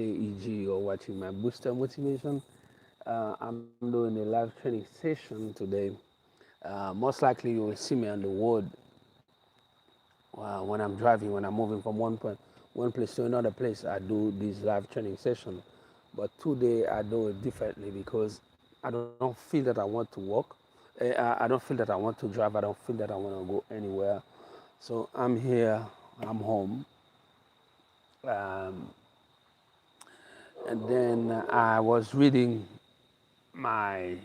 e.g., you're watching my booster motivation. I'm doing a live training session today. Most likely, you will see me on the road when I'm driving, when I'm moving from one place to another place. I do this live training session, but today I do it differently because I don't feel that I want to walk. I don't feel that I want to drive. I don't feel that I want to go anywhere. So I'm here. I'm home. Um, and then I was reading my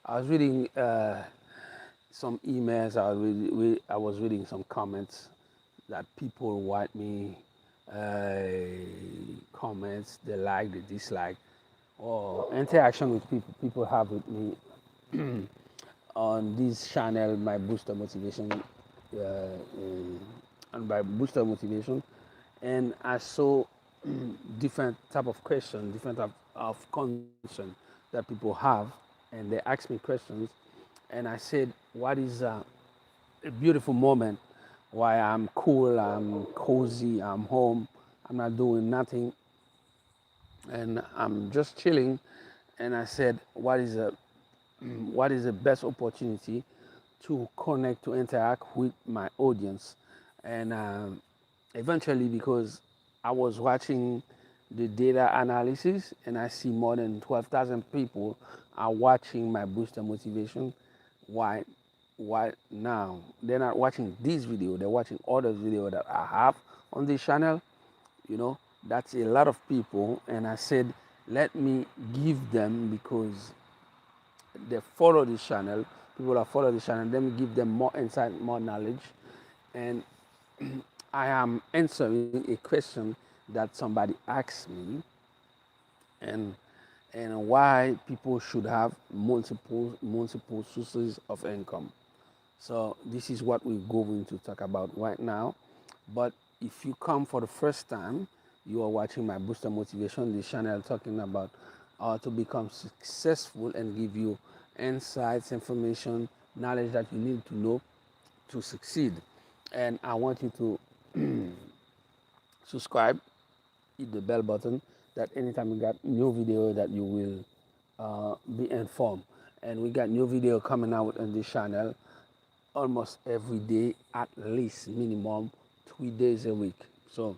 I was reading some emails. I was reading some comments that people write me, comments they like, they dislike, or interaction with people have with me on this channel, my booster motivation, and by booster motivation, and I saw different type of question, different type of concern that people have, and they ask me questions, and I said, "What is a beautiful moment? Why I'm cool, I'm cozy, I'm home, I'm not doing nothing, and I'm just chilling." And I said, what is the best opportunity to connect, to interact with my audience? And eventually, because I was watching the data analysis and I see more than 12,000 people are watching my booster motivation. Why? Why now? They're not watching this video, they're watching other video that I have on this channel. You know, that's a lot of people. And I said, let me give them, because they follow this channel, people that follow this channel, let me give them more insight, more knowledge. And I am answering a question that somebody asked me, and why people should have multiple sources of income. So this is what we're going to talk about right now. But if you come for the first time, you are watching my booster motivation, this channel talking about how to become successful and give you insights, information, knowledge that you need to know to succeed. And I want you to subscribe, hit the bell button, that anytime we got new video that you will be informed. And we got new video coming out on this channel almost every day, at least minimum 3 days a week. So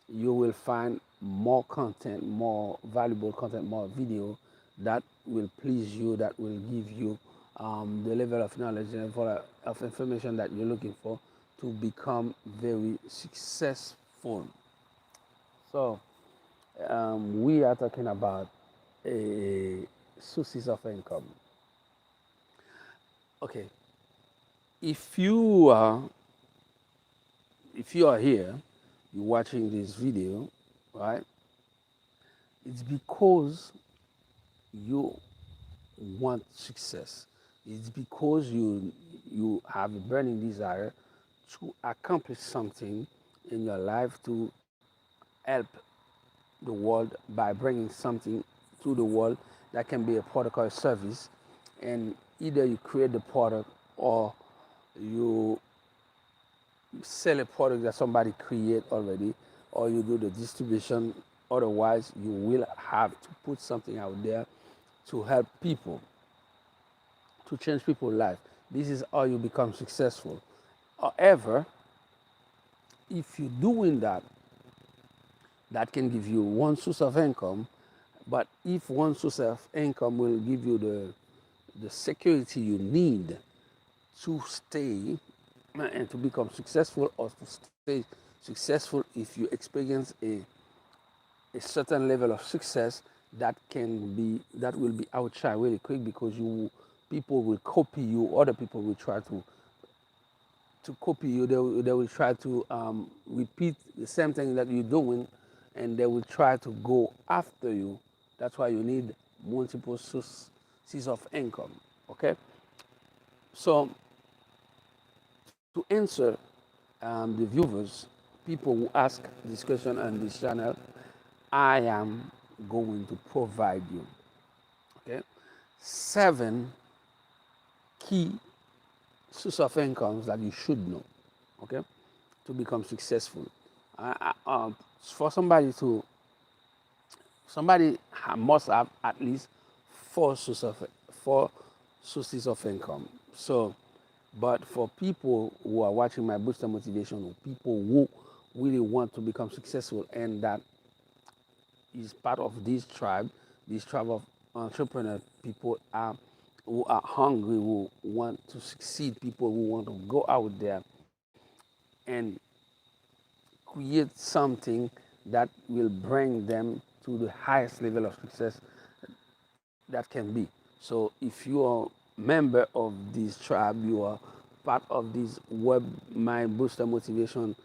you will find more content, more valuable content, more video that will please you, that will give you the level of knowledge and of information that you're looking for to become very successful. So we are talking about a sources of income. Okay, if you are here, you're watching this video, right? It's because you want success. It's because you have a burning desire to accomplish something in your life, to help the world by bringing something to the world that can be a product or a service. And either you create the product, or you sell a product that somebody create already, or you do the distribution. Otherwise, you will have to put something out there to help people, to change people's life. This is how you become successful. However, if you're doing that, that can give you one source of income. But if one source of income will give you the security you need to stay and to become successful, or to stay successful, if you experience a certain level of success, that will be outside really quick, because people will copy you. Other people will try to copy you. They will try to repeat the same thing that you're doing, and they will try to go after you. That's why you need multiple sources of income. Okay, so to answer the viewers, people who ask this question on this channel, I am going to provide you, okay, 7 key source of incomes that you should know, okay, to become successful. For somebody somebody must have at least four sources of four sources of income. So, but for people who are watching my booster motivation, or people who really want to become successful, and that is part of this tribe of entrepreneur people are who are hungry, who want to succeed, people who want to go out there and create something that will bring them to the highest level of success that can be. So if you are a member of this tribe, you are part of this web my booster motivation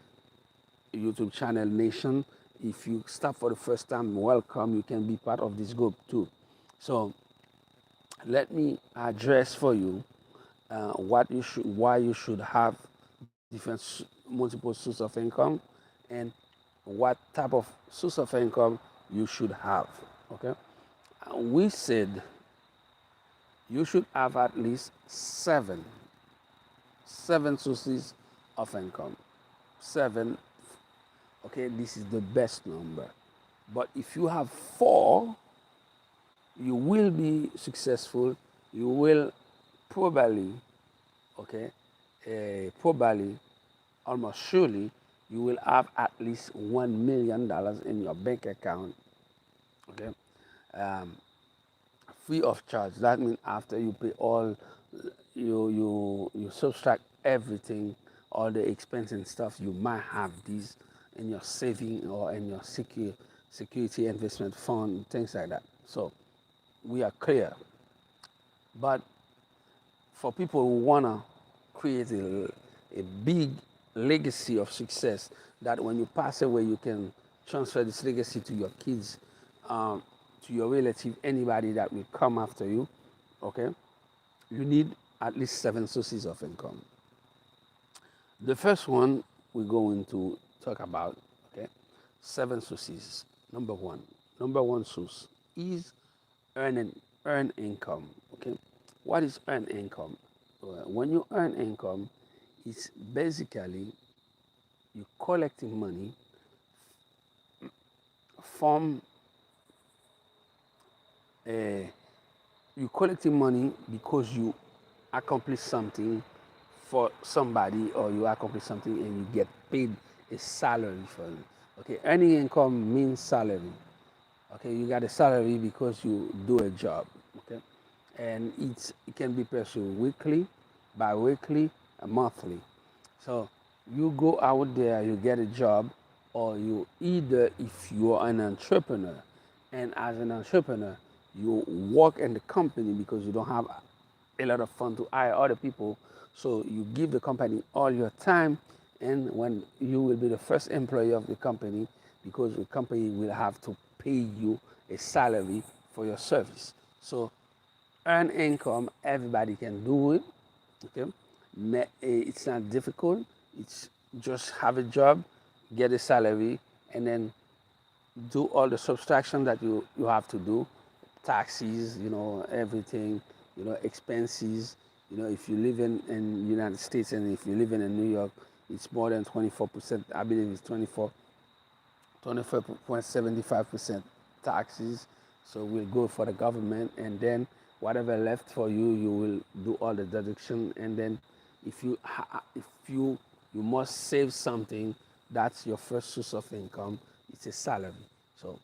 YouTube channel nation. If you start for the first time, welcome. You can be part of this group too. So let me address for you why you should have different multiple source of income, and what type of source of income you should have. Okay, we said you should have at least seven sources of income. Seven. Okay, this is the best number. But if you have four, you will be successful. You will probably, okay, probably, almost surely, you will have at least $1 million in your bank account, okay, um, free of charge. That means after you pay all, you subtract everything, all the expense and stuff, you might have these in your saving or in your security investment fund, things like that. So we are clear. But for people who wanna create a big legacy of success, that when you pass away, you can transfer this legacy to your kids, to your relative, anybody that will come after you, okay? You need at least seven sources of income. The first one we're going to talk about, okay? Seven sources. Number one source is earn income, okay? What is earn income? When you earn income, it's basically you collecting money from you collecting money because you accomplish something for somebody, or you accomplish something and you get paid a salary for it. Okay, earning income means salary. Okay, you got a salary because you do a job. Okay, and it can be pursued weekly, bi-weekly, and monthly. So you go out there, you get a job, or you either, if you are an entrepreneur, and as an entrepreneur, you work in the company because you don't have a lot of fun to hire other people. So you give the company all your time, and when you will be the first employee of the company, because the company will have to pay you a salary for your service. So earn income, everybody can do it. Okay, it's not difficult. It's just have a job, get a salary, and then do all the subtraction that you have to do, taxes, everything, expenses. If you live in United States, and if you live in New York, it's more than 24%. I believe it's 24.75% taxes. So we'll go for the government, and then whatever left for you, you will do all the deduction, and then if you must save something, that's your first source of income. It's a salary. So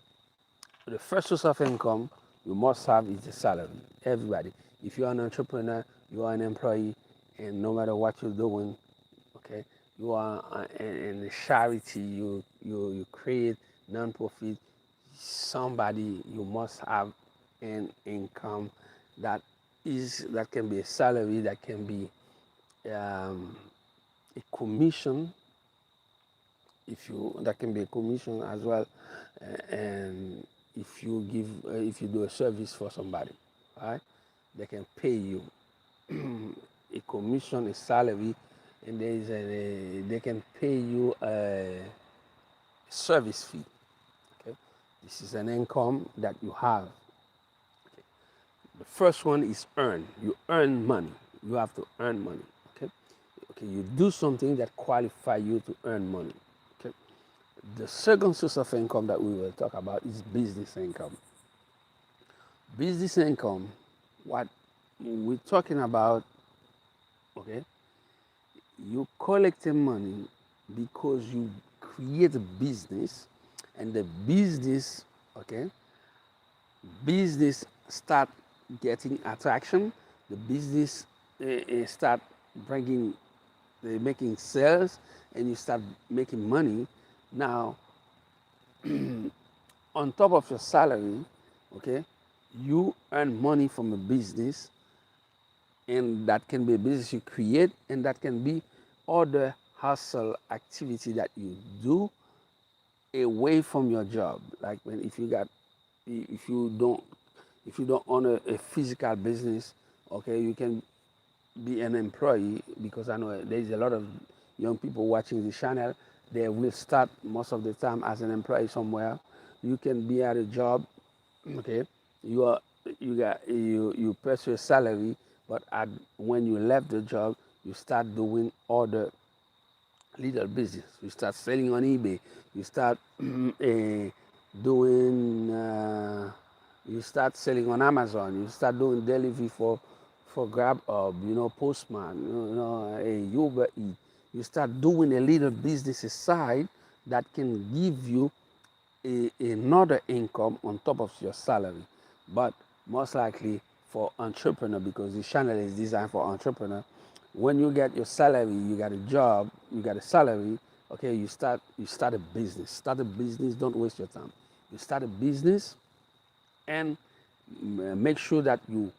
the first source of income you must have is a salary. Everybody, if you're an entrepreneur, you are an employee, and no matter what you're doing, okay, you are in a charity, you create non-profit, somebody, you must have an income that can be a salary, that can be a commission, that can be a commission as well, and if you do a service for somebody, right, they can pay you a commission, a salary, and they can pay you a service fee. Okay, this is an income that you have. Okay. The first one is earn. You earn money. You have to earn money. Okay, you do something that qualify you to earn money. Okay, The second source of income that we will talk about is business income. Business income, what we're talking about, okay, you collecting money because you create a business, and the business, okay, business start getting attraction, the business start bringing, making sales, and you start making money. Now, on top of your salary, okay, you earn money from a business, and that can be a business you create, and that can be other hustle activity that you do away from your job. Like when if you got if you don't own a physical business, okay, you can be an employee, because I know there's a lot of young people watching this channel. They will start most of the time as an employee somewhere. You can be at a job, okay. You are you pursue a salary, but when you left the job, you start doing other little business. You start selling on eBay. You start doing. You start selling on Amazon. You start doing delivery for Grab, Postman, Uber Eats. You start doing a little business aside that can give you another income on top of your salary. But most likely for entrepreneur, because this channel is designed for entrepreneur, when you get your salary, you got a job, you got a salary, okay, you start a business. Start a business, don't waste your time. You start a business, and make sure that you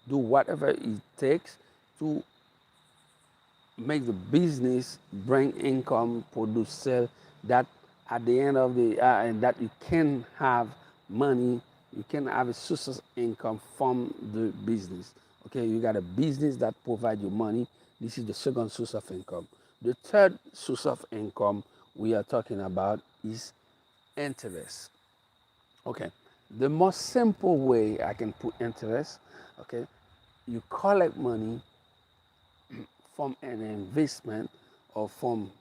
do whatever it takes to make the business bring income, produce sale, that at the end of the and that you can have money, you can have a source of income from the business. Okay, you got a business that provide you money. This is the second source of income. The third source of income we are talking about is interest. Okay, the most simple way I can put interest, okay, you collect money from an investment, or from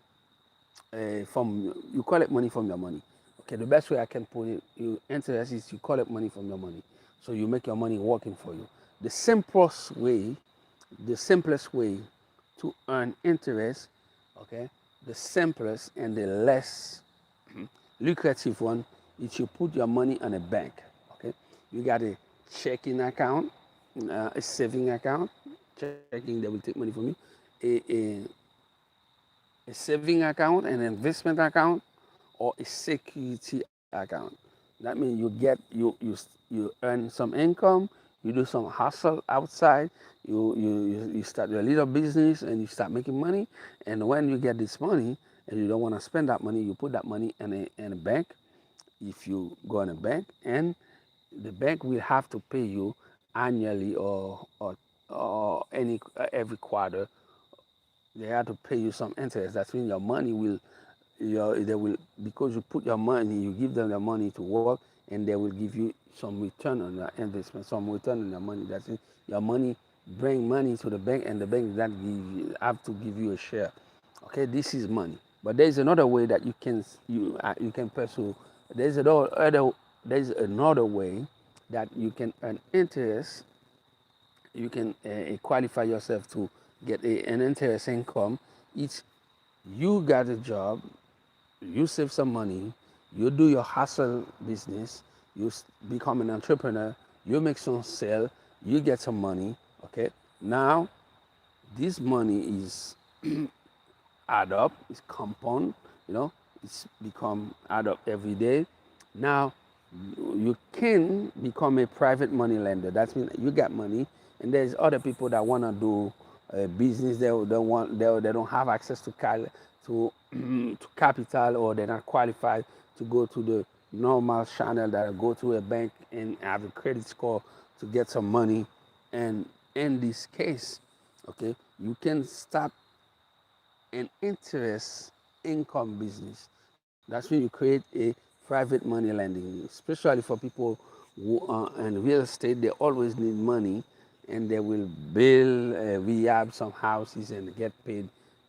you collect money from your money. Okay, the best way I can put it, you interest is you collect money from your money, so you make your money working for you. The simplest way, the simplest way to earn interest, okay, the simplest and the less lucrative one is you put your money on a bank. Okay, you got a checking account, a saving account, checking, they will take money from you, a, a saving account, an investment account, or a security account. That means you earn some income, you do some hustle outside, you start your little business, and you start making money. And when you get this money and you don't want to spend that money, you put that money in a bank. If you go in a bank, and the bank will have to pay you annually, or every quarter, they have to pay you some interest. That means your money will, they will, because you put your money, you give them the money to work, and they will give you some return on your investment, some return on your money. That means your money bring money to the bank, and the bank that have to give you a share. Okay, this is money. But there's another way that you can pursue. There's another there's another way that you can earn interest. You can qualify yourself to get an interest income. It's you got a job, you save some money, you do your hustle business, you become an entrepreneur, you make some sale, you get some money. Okay, now this money is add up, it's compound, it's become add up every day. Now you can become a private money lender. That means you got money, and there's other people that want to do business. They don't have access to to capital, or they're not qualified to go to the normal channel, that go to a bank and have a credit score to get some money. And in this case, okay, you can start an interest income business. That's when you create a private money lending, especially for people who are in real estate. They always need money, and they will build, rehab some houses, and get paid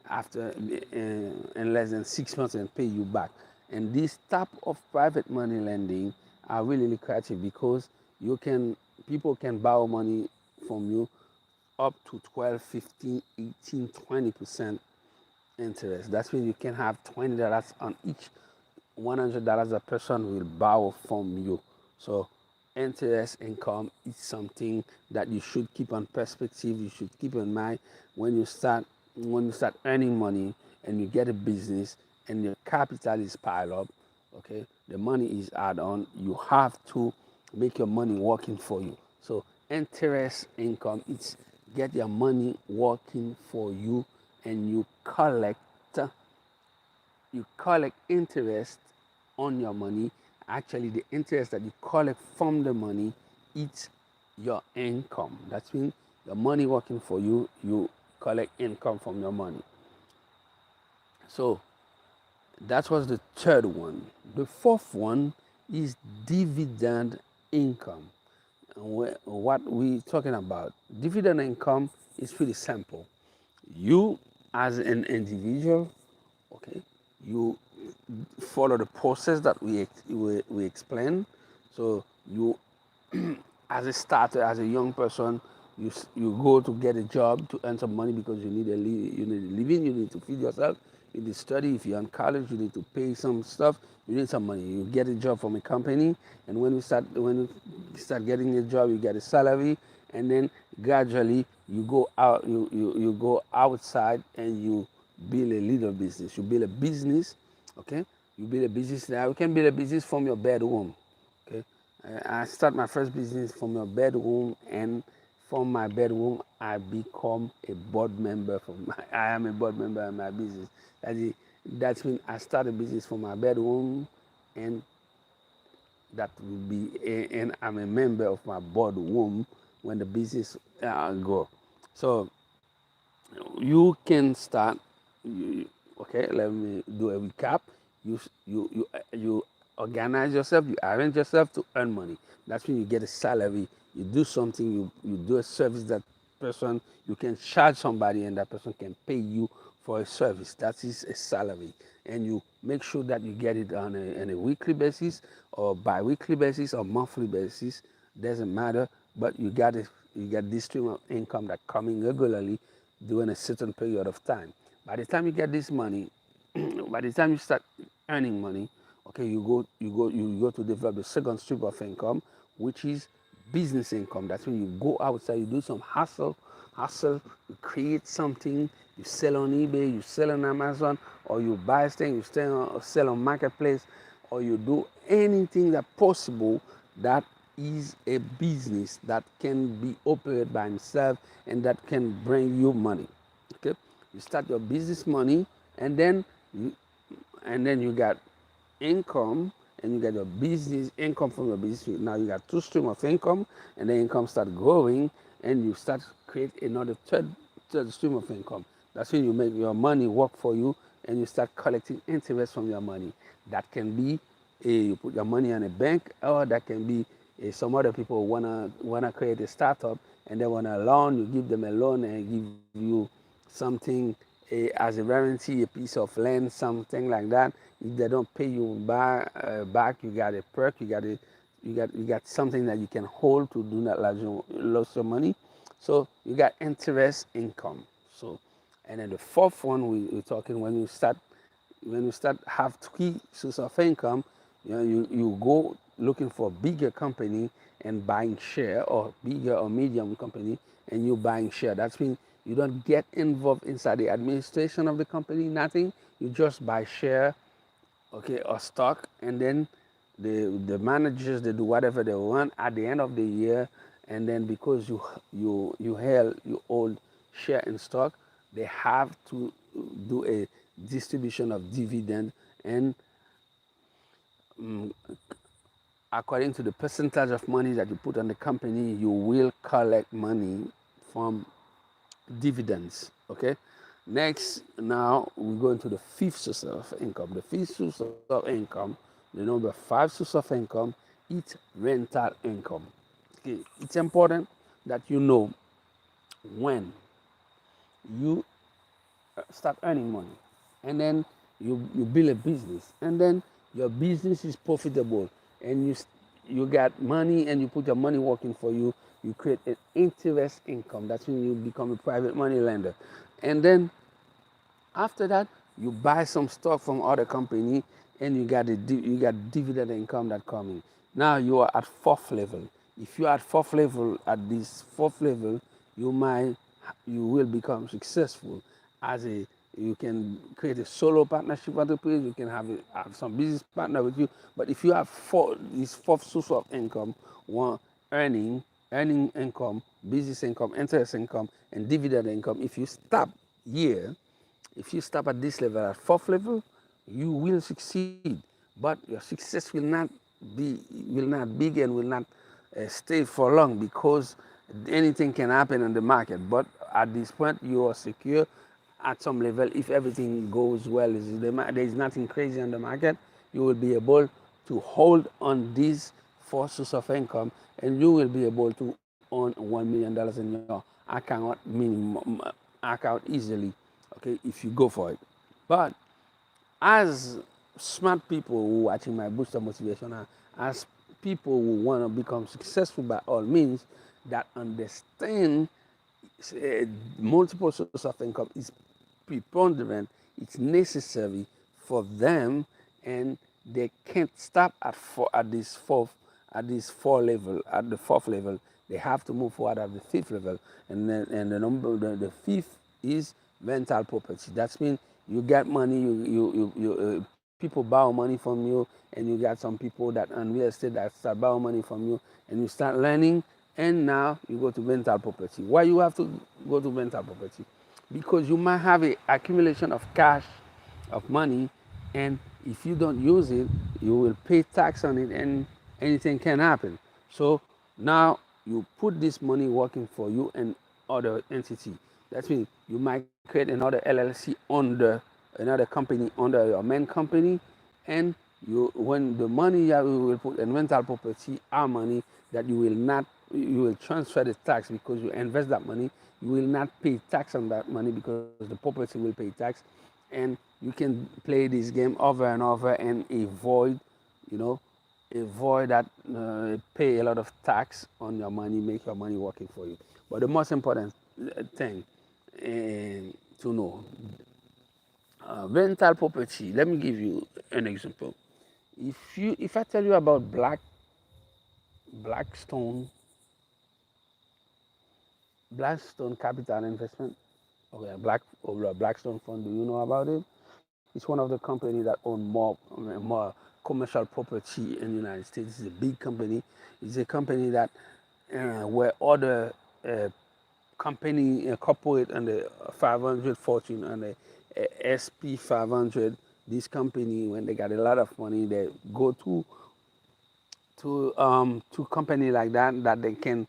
after in less than 6 months, and pay you back. And this type of private money lending are really lucrative because people can borrow money from you up to 12, 15, 18, 20% interest. That's when you can have $20 on each $100 a person will borrow from you. So interest income is something that you should keep on perspective. You should keep in mind when you start earning money and you get a business and your capital is piled up. Okay, the money is add on. You have to make your money working for you. So interest income, it's get your money working for you, and you collect interest on your money. Actually, the interest that you collect from the money, it's your income. That's when the money working for you, you collect income from your money. So that was the third one. The fourth one is dividend income. What we talking about? Dividend income is pretty simple. You, as an individual, okay, you follow the process that we explain. So you, as a starter, as a young person, you go to get a job to earn some money because you need a living, you need to feed yourself, you need to study. If you're in college, you need to pay some stuff. You need some money. You get a job from a company, and when you start getting a job, you get a salary, and then gradually you go out, you go outside and you build a little business. You build a business, okay? You build a business. Now you can build a business from your bedroom, okay? I start my first business from your bedroom, and from my bedroom, I become a board member. I am a board member in my business. That's when I start a business from my bedroom, and that will be, and I'm a member of my boardroom when the business go. So you can start. Okay, let me do a recap. You organize yourself. You arrange yourself to earn money. That's when you get a salary. You do something. You do a service that person. You can charge somebody, and that person can pay you for a service. That is a salary, and you make sure that you get it on a weekly basis, or bi-weekly basis, or monthly basis. Doesn't matter, but you get this stream of income that coming regularly during a certain period of time. By the time you get this money, by the time you start earning money, okay, you go to develop the second stream of income, which is business income. That's when you go outside, you do some hustle, you create something, you sell on eBay, you sell on Amazon, or you buy things, you sell on marketplace, or you do anything that possible that is a business that can be operated by himself and that can bring you money. Okay, you start your business money, and then you got income, and you get your business income from your business. Now you got two streams of income, and the income start growing, and you start create another third stream of income. That's when you make your money work for you, and you start collecting interest from your money. That can be you put your money in a bank, or that can be some other people wanna create a startup, and they want a loan. You give them a loan and give you something as a guarantee, a piece of land, something like that. If they don't pay you back, you got a perk, you got something that you can hold to do not lose your money. So you got interest income. So, and then the fourth one we're talking, when you start have three sources of income, you go looking for a bigger company and buying share, or bigger or medium company, and you buying share. That's when you don't get involved inside the administration of the company, nothing. You just buy share, okay, or stock, and then the managers, they do whatever they want at the end of the year, and then because you hold share in stock, they have to do a distribution of dividend, and according to the percentage of money that you put on the company, you will collect money from dividends. Okay, next, now we go into the fifth source of income. The fifth source of income, the number five source of income, it's rental income. Okay, it's important that you know when you start earning money, and then you build a business, and then your business is profitable, and you got money, and you put your money working for you. You create an interest income. That's when you become a private money lender. And then after that, you buy some stock from other company, and you got dividend income that coming. Now you are at fourth level. If you are at fourth level, at this fourth level, you might you will become successful as a you can create a solo partnership entrepreneur. You can have some business partner with you. But if you have this fourth source of income, one earning earning income, business income, interest income, and dividend income, if you stop here, if you stop at this level, at fourth level, you will succeed. But your success will not big and will not stay for long, because anything can happen in the market. But at this point, you are secure at some level. If everything goes well, there is nothing crazy on the market, you will be able to hold on these four sources of income, and you will be able to earn $1 million in your account easily, okay, if you go for it. But as smart people who are watching my booster motivation, as people who want to become successful by all means, that understand uh, multiple sources of income is preponderant, it's necessary for them, and they can't stop at this four level, at the fourth level. They have to move forward at the fifth level, and the fifth is rental property. That means you get money, people borrow money from you, and you got some people that on real estate that start borrow money from you, and you start learning, and now you go to rental property. Why you have to go to rental property? Because you might have a accumulation of cash, of money, and if you don't use it, you will pay tax on it, and anything can happen. So now you put this money working for you and other entity. That means you might create another LLC under another company under your main company, and when the money you will put in rental property are money that you will transfer the tax, because you invest that money. You will not pay tax on that money, because the property will pay tax, and you can play this game over and over and you know, avoid that, pay a lot of tax on your money, make your money working for you. But the most important thing to know, rental property. Let me give you an example. If I tell you about Blackstone Blackstone Capital Investment, okay, Blackstone Fund, do you know about it? It's one of the companies that own more commercial property in the United States. It's a big company. It's a company that where other company corporate and the 500 fortune and the SP 500. This company, when they got a lot of money, they go to company like that they can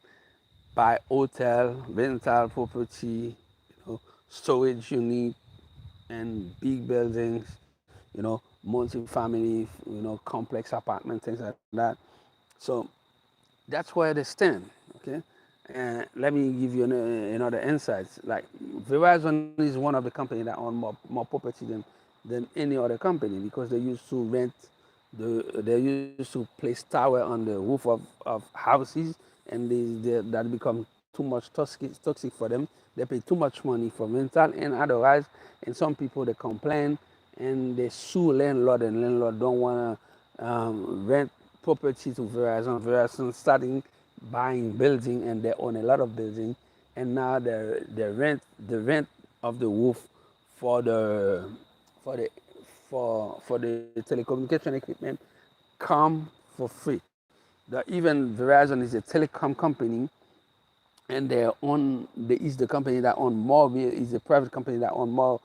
buy hotel, rental property, storage unit, and big buildings, multi-family, complex apartment, things like that. So that's where they stand. Okay, and let me give you another insight. Like Verizon is one of the companies that own more property than any other company, because they used to they used to place tower on the roof of houses, and that become too much toxic for them. They pay too much money for rental and otherwise, and some people they complain and they sue landlord, and landlord don't want to rent property to Verizon. Verizon starting buying building, and they own a lot of building, and now the rent of the roof for the for the for the telecommunication equipment come for free. Even Verizon is a telecom company, and is the company that own more is a private company that own more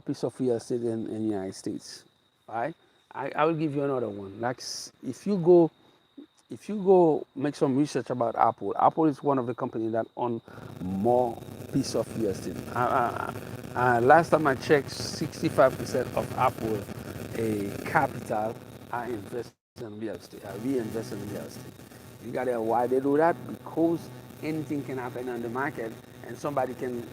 piece of real estate in the United States. All right, I will give you another one. Like if you go make some research about Apple, Apple is one of the companies that own more piece of real estate. Last time I checked, 65% of Apple capital are invested in real estate. I reinvest in real estate. You gotta know why they do that, because anything can happen on the market, and somebody can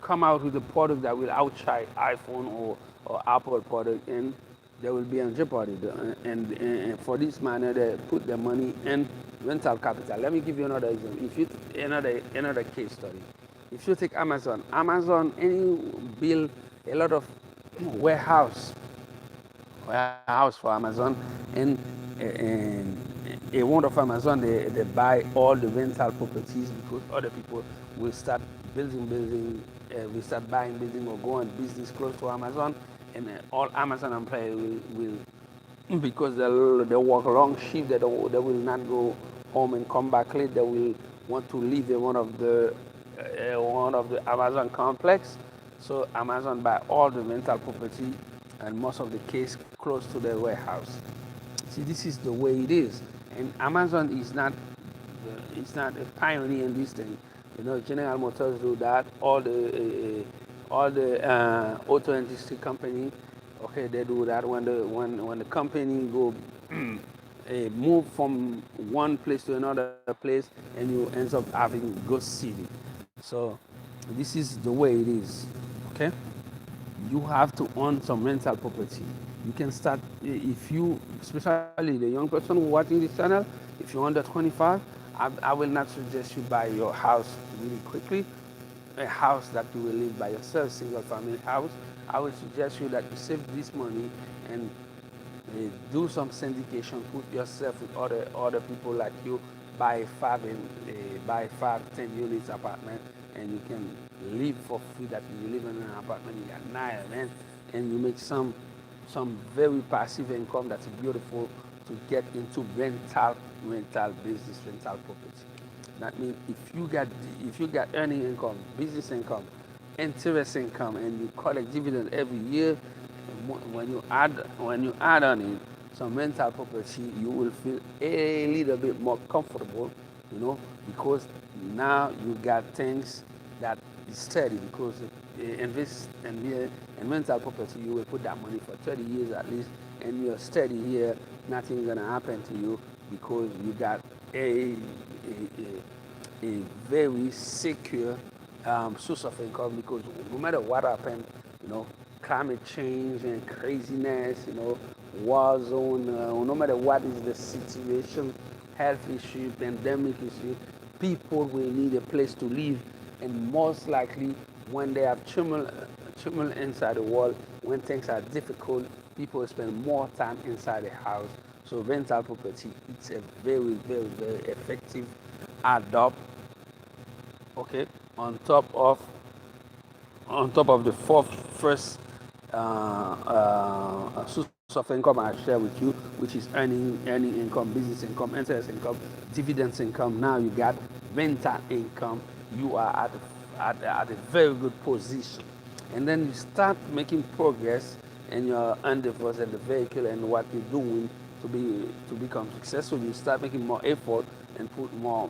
come out with a product that will outshine iPhone or Apple product, and they will be in jeopardy. And for this manner, they put their money in rental capital. Let me give you another example. If you another case study, if you take Amazon, any build a lot of warehouse for Amazon, and a one of Amazon, they buy all the rental properties because other people will start building, will start buying building or go on business close to Amazon, and all Amazon employees will, because they work long shift, they will not go home and come back late. They will want to live in one of the Amazon complex. So Amazon buy all the rental property, and most of the case close to the warehouse. See, this is the way it is, and Amazon is not it's not a pioneer in this thing. General Motors do that. All the auto industry company, okay, they do that. When the company go move from one place to another place, and you end up having ghost city. So this is the way it is. Okay, you have to own some rental property. You can start, if you, especially the young person who watching this channel, if you're under 25, I will not suggest you buy your house really quickly, a house that you will live by yourself, single family house. I will suggest you that you save this money and do some syndication, put yourself with other people like you, buy 5, 10 units apartment, and you can live for free. That you live in an apartment, you got nice rent, and you make some very passive income that's beautiful to get into rental business, rental property. That means if you got earning income, business income, interest income, and you collect dividend every year, when you add on it some rental property, you will feel a little bit more comfortable, because now you got things that is steady. Because invest in rental property, you will put that money for 30 years at least, and you're steady here. Nothing gonna happen to you because you got a very secure source of income. Because no matter what happens, climate change and craziness, war zone, no matter what is the situation, health issue, pandemic issue, people will need a place to live. And most likely, when they have turmoil inside the world, when things are difficult, people spend more time inside the house. So rental property, it's a very, very, very effective adopt. Okay, on top of the first source of income I share with you, which is earning income, business income, interest income, dividends income. Now you got rental income. You are at a very good position, and then you start making progress in your endeavors and the vehicle and what you're doing to become successful. You start making more effort and put more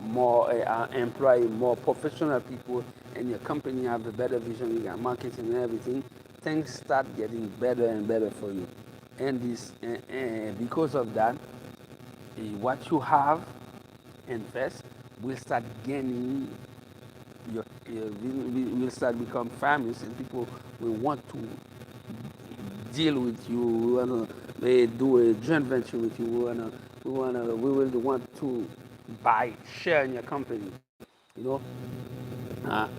employ more professional people, and your company have a better vision. You got marketing and everything. Things start getting better and better for you, and because of that, what you have invest will start gaining will start become famous, and people will want to deal with you. We wanna do a joint venture with you. We will want to share in your company. You know,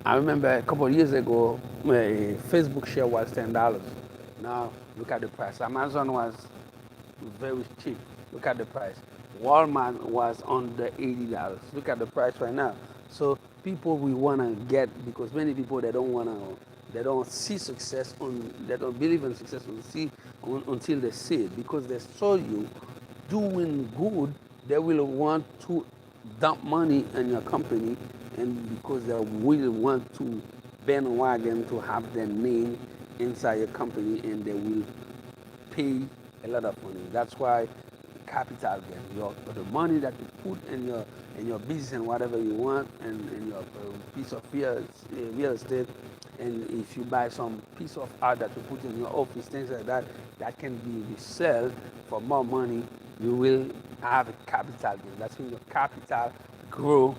I remember a couple of years ago, Facebook share was $10. Now look at the price. Amazon was very cheap. Look at the price. Walmart was under $80. Look at the price right now. So people we wanna get, because many people they don't see success they don't believe in success until they see it. Because they saw you doing good, they will want to dump money in your company, and because they will want to bandwagon to have their name inside your company, and they will pay a lot of money. That's why capital gain, the money that you put in your business and whatever you want, and in your piece of real estate. And if you buy some piece of art that you put in your office, things like that, that can be resell for more money, you will have a capital gain. That's when your capital grow,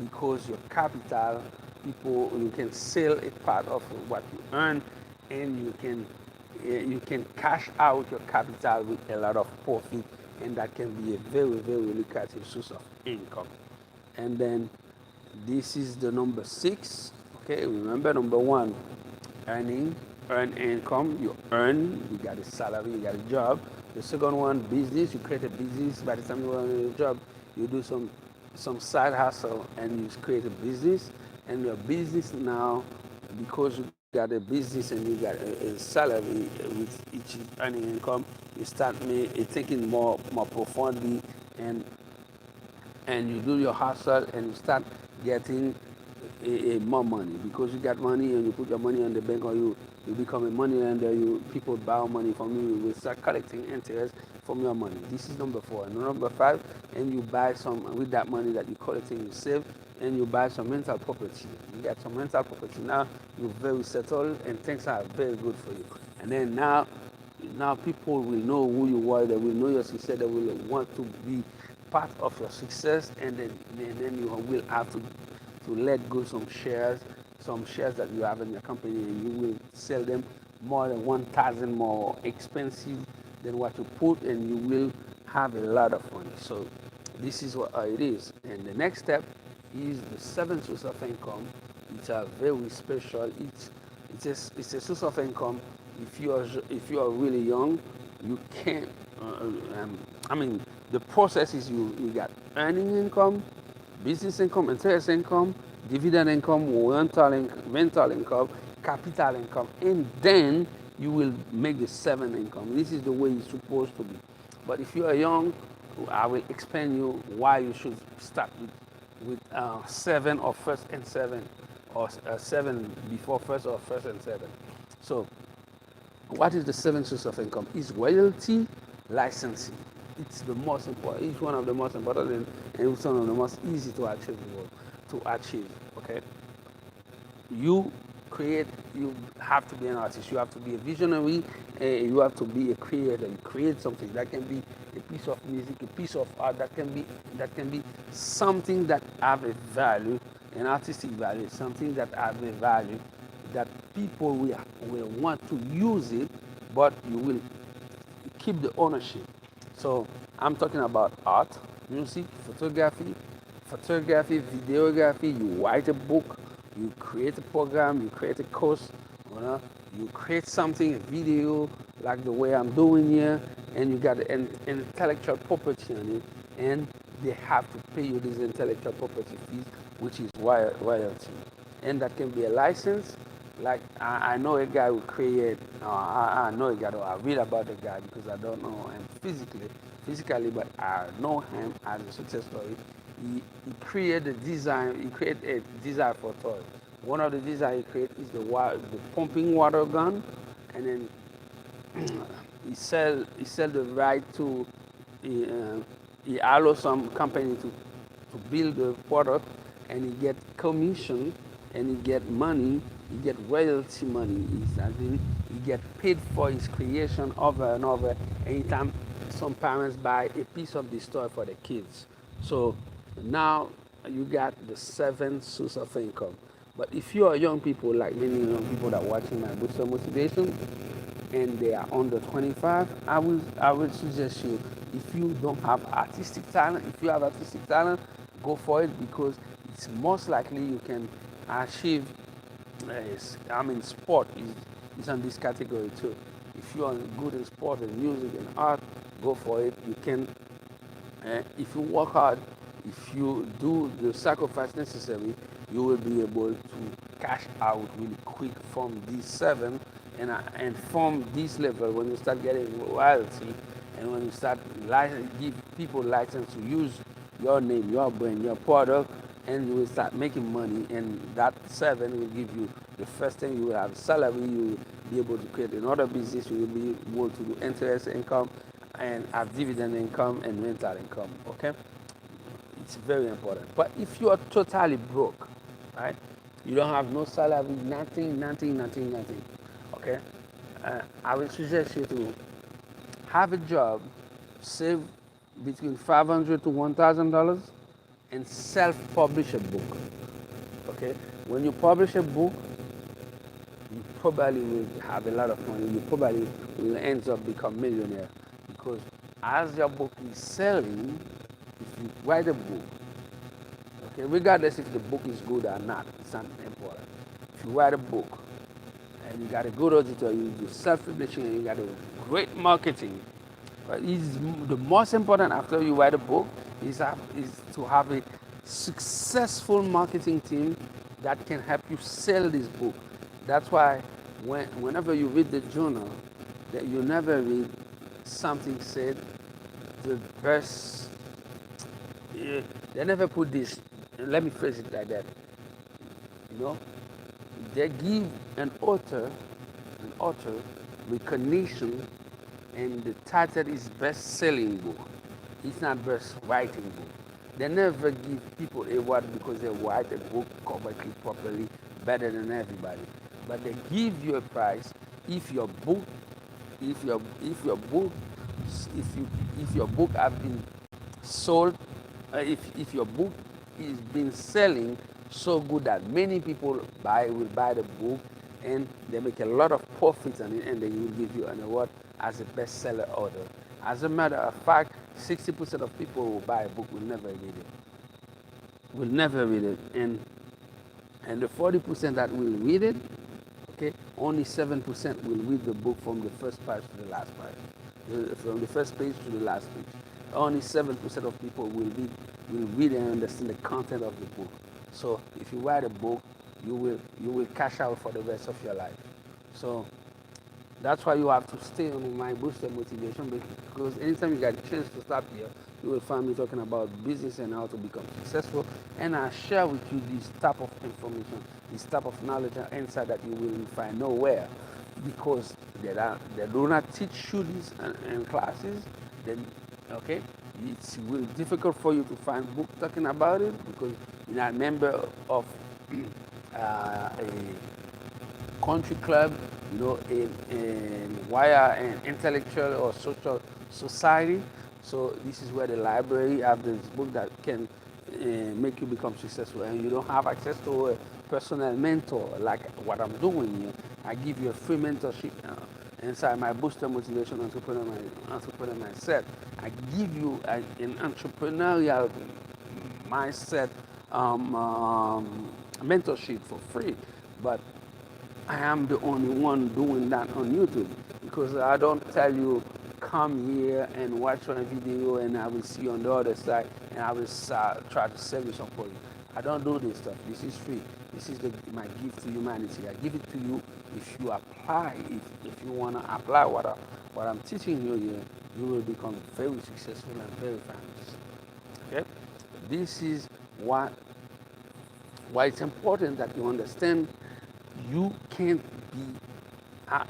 because your capital people, you can sell a part of what you earn, and you can cash out your capital with a lot of profit, and that can be a very, very lucrative source of income. And then this is the number 6. Okay, remember number 1, earn income. You earn, you got a salary, you got a job. The second one, business. You create a business. By the time you run your job, you do some side hustle, and you create a business. And your business now, because you got a business and you got a salary with each earning income, you start thinking more profoundly, and you do your hustle, and you start getting more money, because you got money and you put your money on the bank, or you become a money lender. People borrow money from you. You will start collecting interest from your money. This is number 4. And number 5, and you buy some with that money that you're collecting, you save, and you buy some rental property. You get some rental property. Now you're very settled, and things are very good for you. And then now people will know who you are. They will know your success. They will want to be part of your success, and then you will have to let go some shares that you have in your company, and you will sell them more than 1,000 more expensive than what you put, and you will have a lot of money. So this is what it is. And the next step is the 7th source of income. It's a very special. It's a source of income. If you are really young, you can't. The process is you got earning income, business income, interest income, dividend income, rental income, capital income, and then you will make the 7th income. This is the way it's supposed to be. But if you are young, I will explain you why you should start with 7 or first and 7, or 7 before first, or first and 7. So what is the 7th source of income? Is royalty licensing. It's the most important. It's one of the most important, and it's one of the most easy to achieve. Okay, you have to be an artist. You have to be a visionary. You have to be a creator. You create something. That can be a piece of music, a piece of art. That can be something that have a value, an artistic value, something that have a value, that people will want to use it, but you will keep the ownership. So I'm talking about art, music, photography, videography. You write a book, you create a program, you create a course, you create something, a video, like the way I'm doing here, and you got an intellectual property on it, and they have to pay you this intellectual property fees, which is royalty. And that can be a license. Like I know a guy who created, I know a guy, I read about the guy because I don't know him physically, but I know him as a success story. He created a design for toys. One of the designs he created is the pumping water gun, and then he sell the right to, he allows some company to build the product, and he get commission, and he get money, he get royalty money. He get paid for his creation over and over. Anytime some parents buy a piece of this toy for the kids. So now you got the 7th source of income. But if you are young people, like many young people that are watching my Booster Motivation, and they are under 25, I would suggest you, if you don't have artistic talent, go for it, because it's most likely you can achieve. Sport is on this category too. If you are good in sport and music and art, go for it. You can, if you work hard, if you do the sacrifice necessary, you will be able to cash out really quick from these 7, and from this level, when you start getting royalty, and when you start give people license to use your name, your brand, your product, and you will start making money, and that 7 will give you the first thing. You will have salary, you will be able to create another business, you will be able to do interest income, and have dividend income and rental income. Okay, it's very important. But if you are totally broke, right, you don't have no salary, nothing, okay, I will suggest you to have a job, save between $500 to $1,000, and self-publish a book. Okay, When you publish a book, you probably will have a lot of money. You probably will end up become millionaire, because as your book is selling, if you write a book, okay, regardless if the book is good or not, it's not important. If you write a book and you got a good auditor, you do self-publishing, and you got a great marketing. But the most important after you write a book is to have a successful marketing team that can help you sell this book. That's why whenever you read the journal, that you never read something said the best. They never put this. Let me phrase it like that. You know, they give an author recognition, and the title is best-selling book. It's not best writing book. They never give people a award because they write a book correctly, properly, better than everybody. But they give you a prize if your book, if your book, if your book have been sold, if your book is been selling so good that many people will buy the book, and they make a lot of profits on it, and they will give you an award as a bestseller author. As a matter of fact, 60% of people who buy a book will never read it. Will never read it, and the 40% that will read it, okay, only 7% will read the book from the first page to the last page, from the first page to the last page. Only 7% of people will read and understand the content of the book. So if you write a book, you will cash out for the rest of your life. So that's why you have to stay on my booster motivation, because anytime you get a chance to stop here, you will find me talking about business and how to become successful. And I share with you this type of information, this type of knowledge and insight that you will find nowhere, because they do not teach you this in classes. Then, okay, it's really difficult for you to find books talking about it, because you're not a member of a country club, in wire and intellectual or social society. So this is where the library have this book that can make you become successful, and you don't have access to a personal mentor like what I'm doing here. I give you a free mentorship inside my Booster Motivation Entrepreneur Mindset. I give you an entrepreneurial mindset mentorship for free, but I am the only one doing that on YouTube, because I don't tell you come here and watch my video and I will see you on the other side and I will try to sell you some product. I don't do this stuff. This is free. This is my gift to humanity. I give it to you. If you apply, if you want to apply what I'm teaching you here, you will become very successful and very famous. Okay? This is why it's important that you understand you can't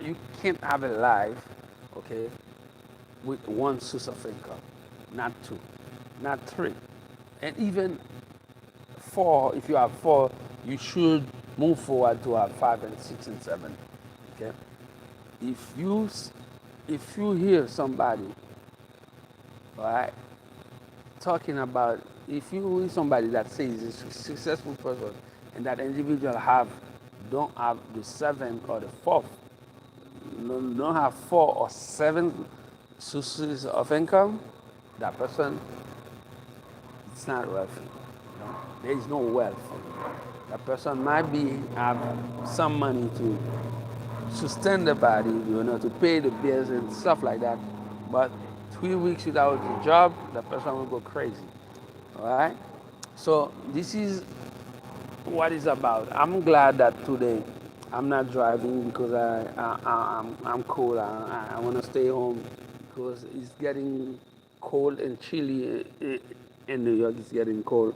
you can't have a life, okay, with one source of income, not two, not three, and even four. If you have four, you should move forward to have 5 and 6 and 7. Okay, if you hear somebody, all right, talking about, if you hear somebody that says is a successful person, and that individual don't have the 7th or the 4th, don't have 4 or 7 sources of income, that person, it's not wealthy. There is no wealth. That person might have some money to sustain the body, to pay the bills and stuff like that, but 3 weeks without a job, that person will go crazy. All right. So this is what it's about. I'm glad that today I'm not driving, because I'm cold. I want to stay home, because it's getting cold and chilly in New York. It's getting cold,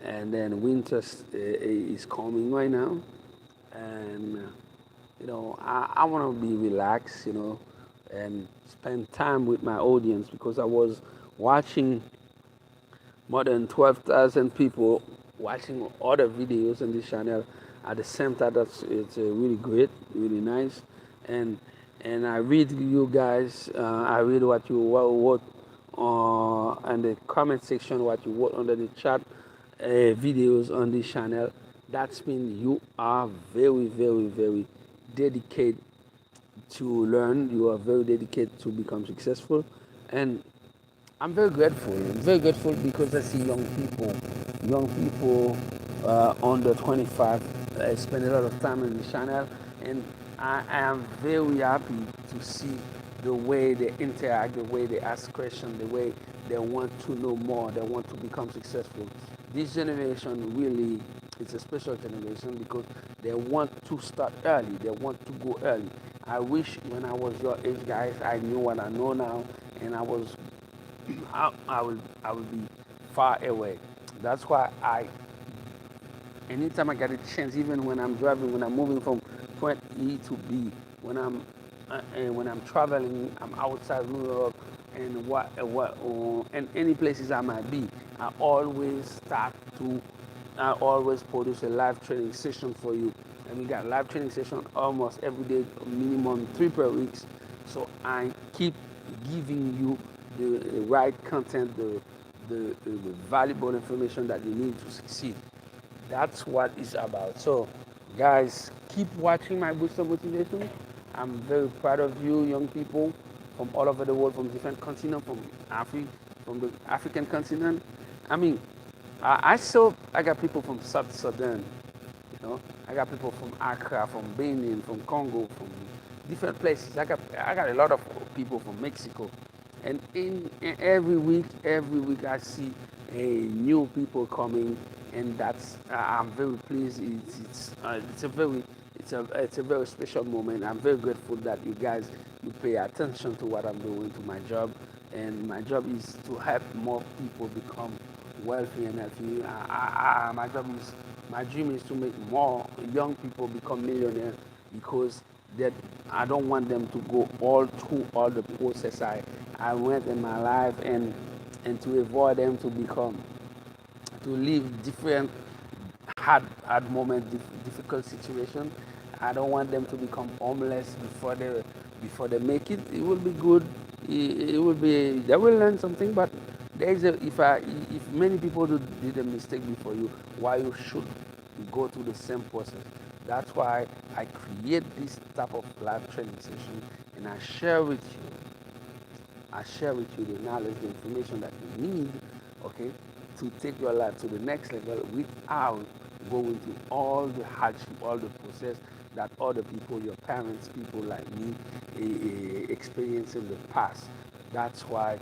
and then winter is coming right now, and I want to be relaxed, and spend time with my audience, because I was watching more than 12,000 people watching other videos on this channel at the same time. It's really great, really nice, and I read you guys. I read what you wrote in the comment section, what you wrote under the chat videos on this channel. That's mean you are very, very, very dedicated to learn. You are very dedicated to become successful, and I'm very grateful. I'm very grateful because I see young people under 25 spend a lot of time on the channel, and I am very happy to see the way they interact, the way they ask questions, the way they want to know more, they want to become successful. This generation really, it's a special generation because they want to start early, they want to go early. I wish when I was your age, guys, I knew what I know now, and I will be far away. That's why anytime I get a chance, even when I'm driving, when I'm moving from point E to B, when I'm and when I'm traveling, I'm outside New York, and and any places I might be, I always start to, I always produce a live training session for you, and we got live training session almost every day, minimum 3 per week. So I keep giving you the right content, the valuable information that you need to succeed. That's what it's about. So, guys, keep watching my booster motivation. I'm very proud of you, young people from all over the world, from different continents, from from the African continent. I mean, I got people from South Sudan, I got people from Accra, from Benin, from Congo, from different places. I got a lot of people from Mexico, and in every week I see a new people coming, and that's I'm very pleased. It's a very special moment. I'm very grateful that you pay attention to what I'm doing, to my job, and my job is to help more people become wealthy and healthy. My dream is to make more young people become millionaires, because that I don't want them to go all through all the process I went in my life, and to avoid them to live different hard moment, difficult situation. I don't want them to become homeless before they make it. It will be good. It will be, they will learn something. But there is a if many people did a mistake before you, why you should go through the same process. That's why I create this type of live training session, and I share with you the knowledge, the information that you need, okay, to take your life to the next level without going through all the hardship, all the process that other people, your parents, people like me, experienced in the past. That's why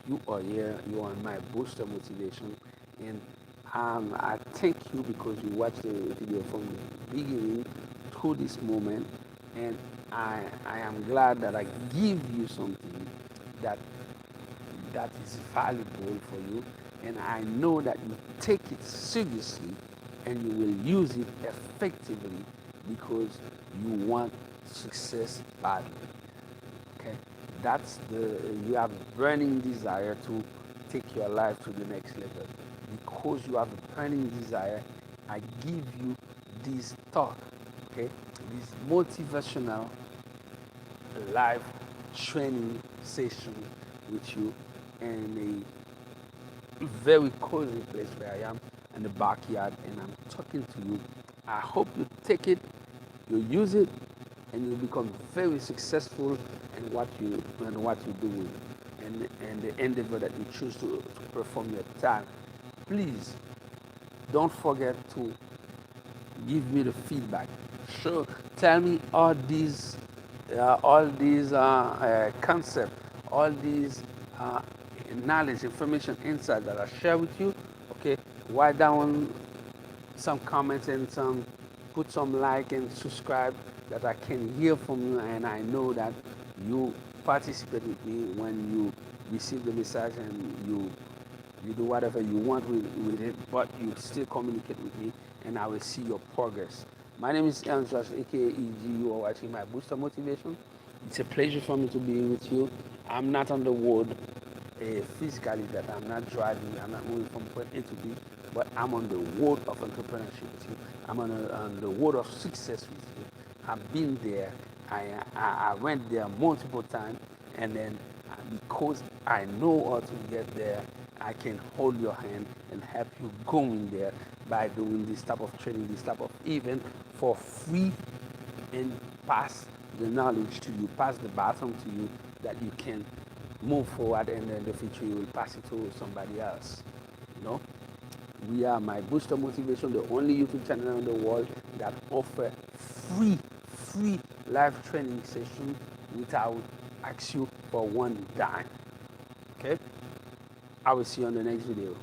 you are here. You are my booster motivation, and I thank you because you watched the video from the beginning to this moment, and I am glad that I give you something that that is valuable for you, and I know that you take it seriously and you will use it effectively because you want success badly. Okay, that's the you have a burning desire to take your life to the next level. Because you have a burning desire, I give you this thought, okay, this motivational live training session with you in a very cozy place where I am in the backyard, and I'm talking to you. I hope you take it, you use it, and you become very successful in what you're doing, and the endeavor that you choose to perform your task. Please don't forget to give me the feedback. Sure, tell me all these concepts, all these uh, knowledge, information, insight that I share with you. Okay, write down some comments and put some like and subscribe, that I can hear from you, and I know that you participate with me when you receive the message, and you do whatever you want with it, but you still communicate with me, and I will see your progress. My name is Aaron Josh, aka EG. You are watching my Booster Motivation. It's a pleasure for me to be with you. I'm not on the road physically, that I'm not driving, I'm not moving from point A to B, but I'm on the road of entrepreneurship with you. I'm on the road of success with you. I've been there. I went there multiple times, and then because I know how to get there, I can hold your hand and help you going there. by doing this type of training, this type of event for free, and pass the knowledge to you, pass the baton to you, that you can move forward, and then in the future you will pass it to somebody else. You know, we are My Booster Motivation, the only YouTube channel in the world that offer free live training session without ask you for one dime. Okay, I will see you on the next video.